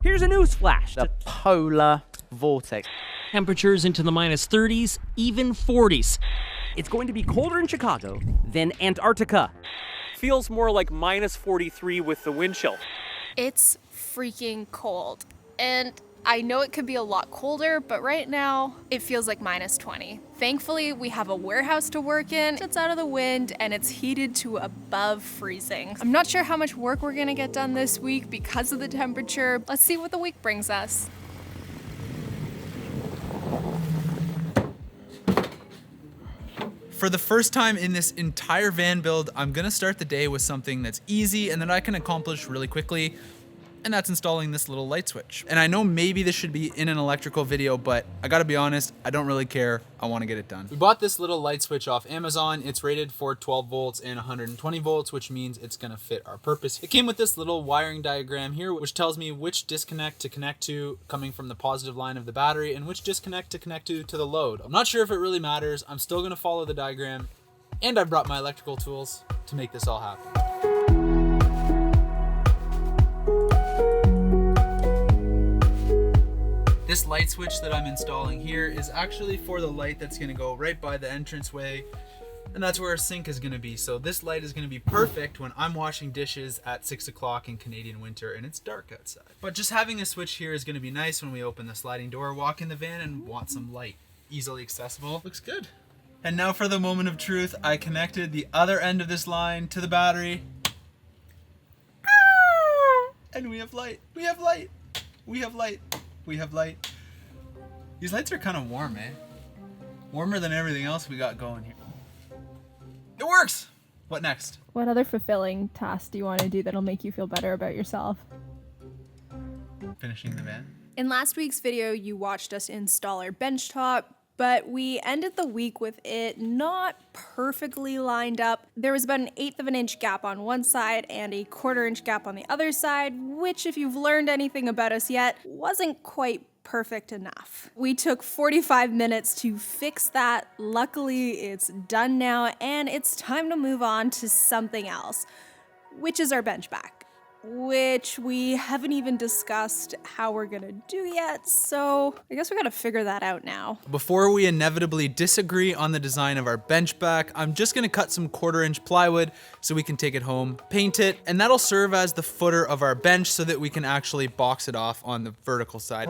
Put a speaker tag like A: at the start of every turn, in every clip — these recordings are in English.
A: Here's a news flash. The polar vortex.
B: Temperatures into the minus 30s, even 40s.
A: It's going to be colder in Chicago than Antarctica.
C: Feels more like minus 43 with the wind chill.
D: It's freaking cold. And I know it could be a lot colder, but right now it feels like minus 20. Thankfully, we have a warehouse to work in. It's out of the wind and it's heated to above freezing. I'm not sure how much work we're gonna get done this week because of the temperature. Let's see what the week brings us.
E: For the first time in this entire van build, I'm gonna start the day with something that's easy and that I can accomplish really quickly, and that's installing this little light switch. And I know maybe this should be in an electrical video, but I gotta be honest, I don't really care. I wanna get it done. We bought this little light switch off Amazon. It's rated for 12 volts and 120 volts, which means it's gonna fit our purpose. It came with this little wiring diagram here, which tells me which disconnect to connect to coming from the positive line of the battery and which disconnect to connect to the load. I'm not sure if it really matters. I'm still gonna follow the diagram, and I brought my electrical tools to make this all happen. This light switch that I'm installing here is actually for the light that's gonna go right by the entranceway, and that's where our sink is gonna be. So this light is gonna be perfect when I'm washing dishes at 6 o'clock in Canadian winter and it's dark outside. But just having a switch here is gonna be nice when we open the sliding door, walk in the van, and want some light. Easily accessible, looks good. And now for the moment of truth, I connected the other end of this line to the battery. And we have light, we have light, we have light. We have light. These lights are kind of warm, eh? Warmer than everything else we got going here. It works! What next?
F: What other fulfilling tasks do you want to do that'll make you feel better about yourself?
E: Finishing the van.
D: In last week's video, you watched us install our benchtop, but we ended the week with it not perfectly lined up. There was about 1/8 of an inch gap on one side and a 1/4 inch gap on the other side, which, if you've learned anything about us yet, wasn't quite perfect enough. We took 45 minutes to fix that. Luckily, it's done now, and it's time to move on to something else, which is our bench back, which we haven't even discussed how we're gonna do yet, so I guess we gotta figure that out now.
E: Before we inevitably disagree on the design of our bench back, I'm just gonna cut some 1/4 inch plywood so we can take it home, paint it, and that'll serve as the footer of our bench so that we can actually box it off on the vertical side.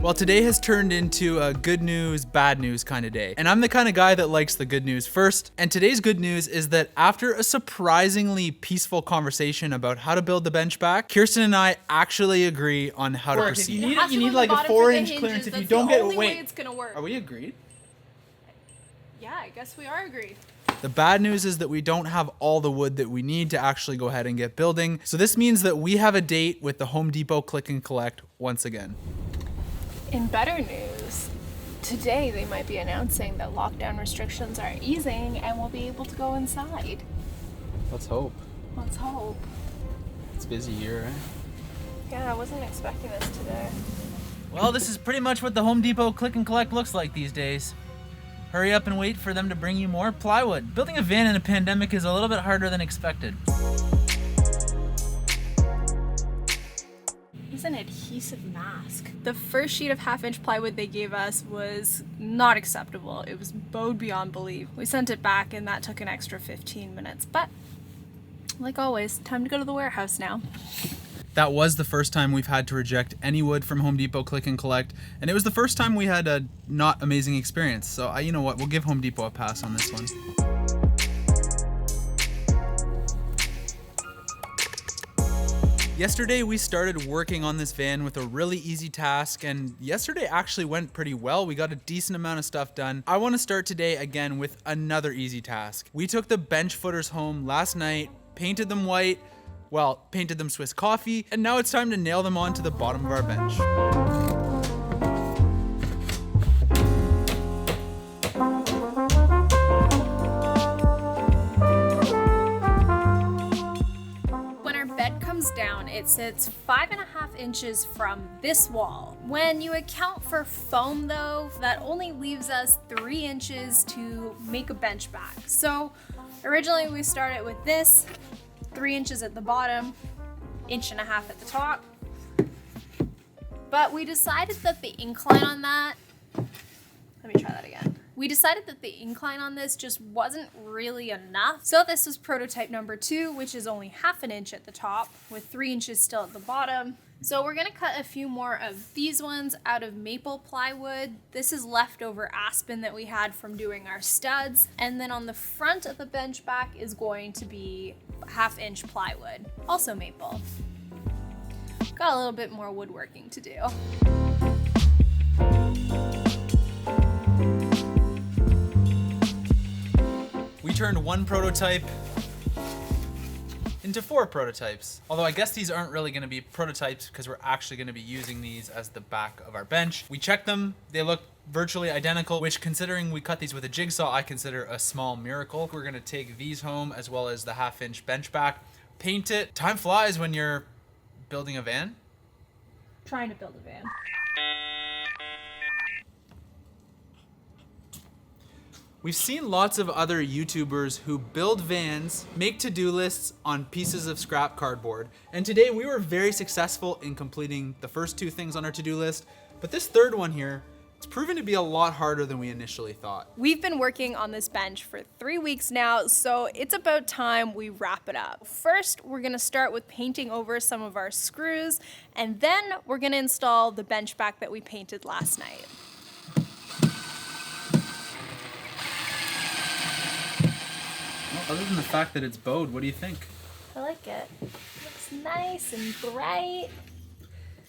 E: Well, today has turned into a good news, bad news kind of day. And I'm the kind of guy that likes the good news first. And today's good news is that after a surprisingly peaceful conversation about how to build the bench back, Kirsten and I actually agree on how to proceed.
F: If you need like a 4-inch clearance. If you don't get it, wait.
D: It's gonna work.
E: Are we agreed?
D: Yeah, I guess we are agreed.
E: The bad news is that we don't have all the wood that we need to actually go ahead and get building. So this means that we have a date with the Home Depot Click and Collect once again.
D: In better news, today they might be announcing that lockdown restrictions are easing and we'll be able to go inside.
E: Let's hope.
D: Let's hope.
E: It's busy here, right?
D: Yeah, I wasn't expecting this today.
E: Well, this is pretty much what the Home Depot Click and Collect looks like these days. Hurry up and wait for them to bring you more plywood. Building a van in a pandemic is a little bit harder than expected.
D: It's an adhesive mask. The first sheet of 1/2-inch plywood they gave us was not acceptable. It was bowed beyond belief. We sent it back and that took an extra 15 minutes. But like always, time to go to the warehouse now.
E: That was the first time we've had to reject any wood from Home Depot Click and Collect, and it was the first time we had a not amazing experience. So you know what, we'll give Home Depot a pass on this one. Yesterday we started working on this van with a really easy task, and yesterday actually went pretty well. We got a decent amount of stuff done. I want to start today again with another easy task. We took the bench footers home last night, painted them white, well, painted them Swiss coffee, and now it's time to nail them onto the bottom of our bench.
D: it sits 5.5 inches from this wall. When you account for foam though, that only leaves us 3 inches to make a bench back. So originally we started with this, 3 inches at the bottom, 1.5 inches at the top. But we decided that the incline on that, let me try that again. We decided that the incline on this just wasn't really enough. So this was prototype number 2, which is only 0.5 inch at the top with 3 inches still at the bottom. So we're gonna cut a few more of these ones out of maple plywood. This is leftover aspen that we had from doing our studs. And then on the front of the bench back is going to be 1/2 inch plywood, also maple. Got a little bit more woodworking to do.
E: We turned one prototype into 4 prototypes. Although I guess these aren't really gonna be prototypes because we're actually gonna be using these as the back of our bench. We checked them, they look virtually identical, which considering we cut these with a jigsaw, I consider a small miracle. We're gonna take these home as well as the 1/2 inch bench back, paint it. Time flies when you're building a van.
F: Trying to build a van.
E: We've seen lots of other YouTubers who build vans, make to-do lists on pieces of scrap cardboard. And today we were very successful in completing the first 2 things on our to-do list. But this third one here, it's proven to be a lot harder than we initially thought.
D: We've been working on this bench for 3 weeks now, so it's about time we wrap it up. First, we're gonna start with painting over some of our screws, and then we're gonna install the bench back that we painted last night.
E: Other than the fact that it's bowed, what do you think?
D: I like it. Looks nice and bright.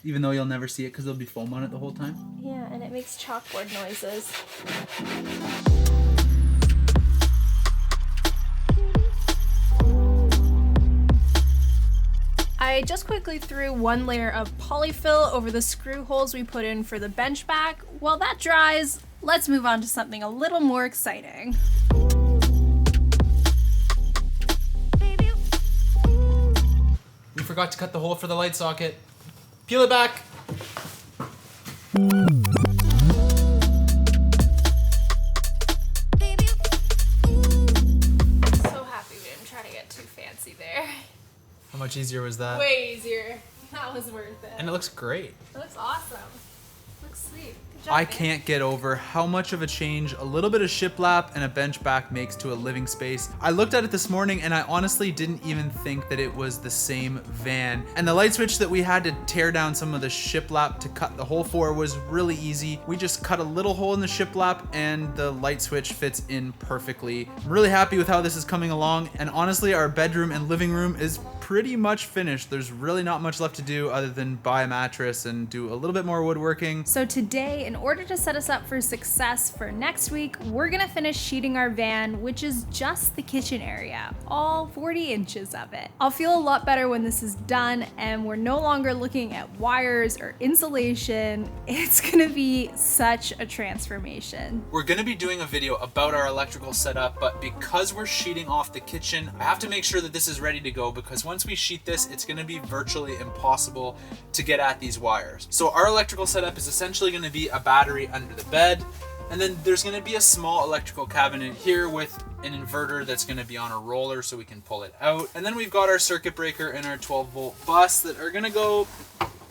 E: Even though you'll never see it because there'll be foam on it the whole time?
D: Yeah, and it makes chalkboard noises. I just quickly threw 1 layer of polyfill over the screw holes we put in for the bench back. While that dries, let's move on to something a little more exciting.
E: We forgot to cut the hole for the light socket. Peel it back.
D: So happy we didn't try to get too fancy there.
E: How much easier was that?
D: Way easier. That was worth it.
E: And it looks great.
D: It looks awesome. Looks sweet. Good job,
E: I
D: man.
E: can't get over how much of a change a little bit of shiplap and a bench back makes to a living space. I looked at it this morning and I honestly didn't even think that it was the same van. And the light switch that we had to tear down some of the shiplap to cut the hole for was really easy. We just cut a little hole in the shiplap and the light switch fits in perfectly. I'm really happy with how this is coming along, and honestly our bedroom and living room is pretty much finished. There's really not much left to do other than buy a mattress and do a little bit more woodworking.
D: So today, in order to set us up for success for next week, we're gonna finish sheeting our van, which is just the kitchen area, all 40 inches of it. I'll feel a lot better when this is done and we're no longer looking at wires or insulation. It's gonna be such a transformation.
E: We're gonna be doing a video about our electrical setup, but because we're sheeting off the kitchen, I have to make sure that this is ready to go, because once we sheet this, it's gonna be virtually impossible to get at these wires. So our electrical setup is essentially gonna be a battery under the bed, and then there's gonna be a small electrical cabinet here with an inverter that's gonna be on a roller so we can pull it out. And then we've got our circuit breaker and our 12-volt bus that are gonna go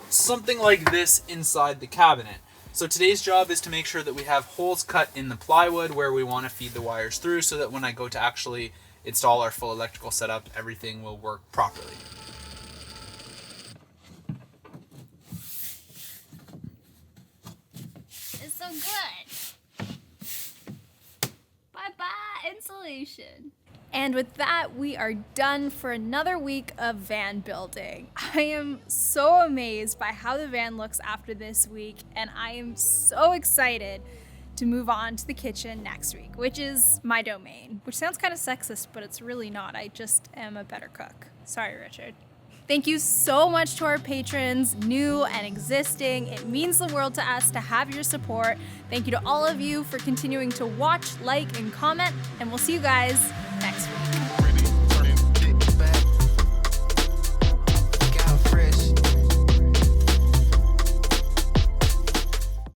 E: something like this inside the cabinet. So today's job is to make sure that we have holes cut in the plywood where we wanna feed the wires through, so that when I go to actually install our full electrical setup, everything will work properly.
D: It's so good. Bye-bye, insulation. And with that, we are done for another week of van building. I am so amazed by how the van looks after this week, and I am so excited to move on to the kitchen next week, which is my domain, which sounds kind of sexist, but it's really not. I just am a better cook. Sorry, Richard. Thank you so much to our patrons, new and existing. It means the world to us to have your support. Thank you to all of you for continuing to watch, like, and comment, and we'll see you guys next week.